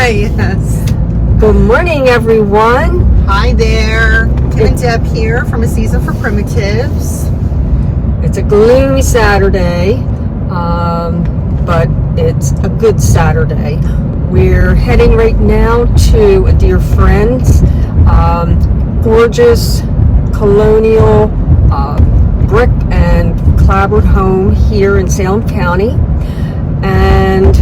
Yes. Good morning, everyone. Hi there. Kim and Deb here from A Season for Primitives. It's a gloomy Saturday, but it's a good Saturday. We're heading right now to a dear friend's gorgeous colonial brick and clapboard home here in Salem County, and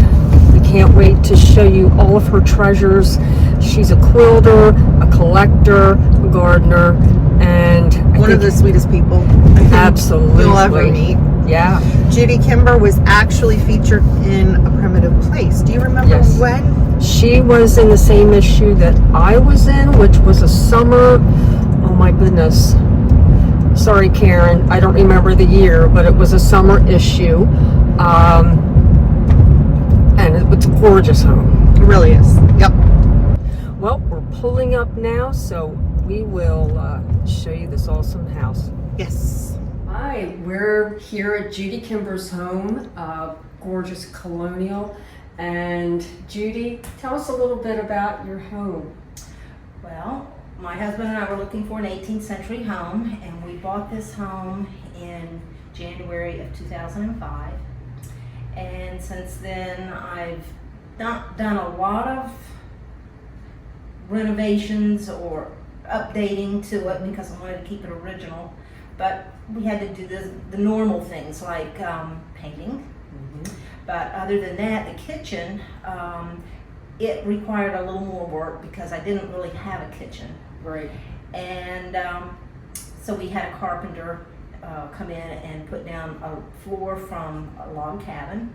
we can't wait to show you all of her treasures. She's a quilter, a collector, a gardener, and One of the sweetest people absolutely you'll ever meet. Yeah. Judy Kimber was actually featured in A Primitive Place. Do you remember Yes. when? She was in the same issue that I was in, which was a summer, oh my goodness. Sorry, Karen, I don't remember the year, but it was a summer issue. And it's a gorgeous home. It really is. Yep. Well, we're pulling up now, so we will show you this awesome house. Yes. Hi, we're here at Judy Kimber's home, gorgeous colonial. And Judy, tell us a little bit about your home. Well, my husband and I were looking for an 18th century home, and we bought this home in January of 2005. And since then, I've not done a lot of renovations or updating to it because I wanted to keep it original. But we had to do the normal things like painting. But other than that, the kitchen, it required a little more work because I didn't really have a kitchen. Right. And so we had a carpenter come in and put down a floor from a log cabin.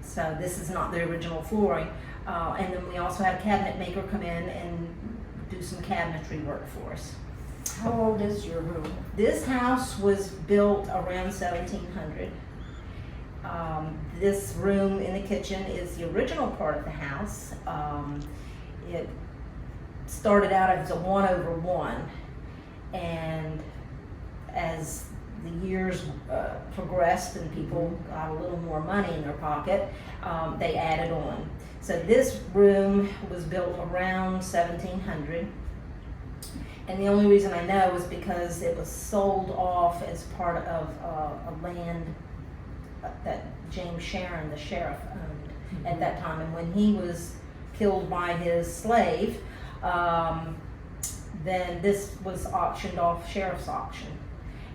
So this is not the original flooring. And then we also had a cabinet maker come in and do some cabinetry work for us. How old is your home? This house was built around 1700. This room in the kitchen is the original part of the house. It started out as a 1/1, and as the years progressed and people got a little more money in their pocket, they added on. So this room was built around 1700. And the only reason I know is because it was sold off as part of a land that James Sharon, the sheriff, owned at that time. And when he was killed by his slave, then this was auctioned off sheriff's auction.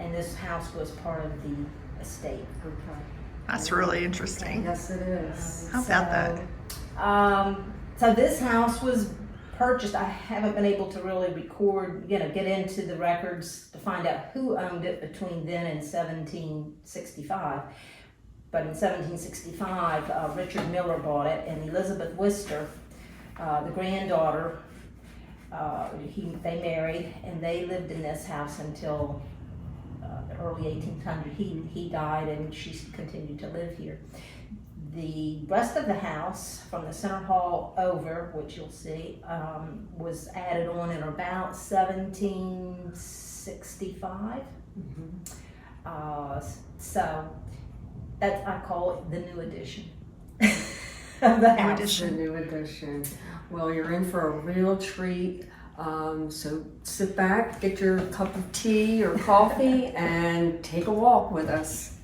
And this house was part of the estate. Okay. That's really interesting. Yes, it is. How about that? So this house was purchased. I haven't been able to really record, get into the records to find out who owned it between then and 1765. But in 1765, Richard Miller bought it, and Elizabeth Wister, the granddaughter, they married, and they lived in this house until the early 1800s. He died, and she continued to live here. The rest of the house, from the center hall over, which you'll see, was added on in about 1765. So that I call it the new addition. Of the house. The new addition. Well, you're in for a real treat. So sit back, get your cup of tea or coffee, and take a walk with us.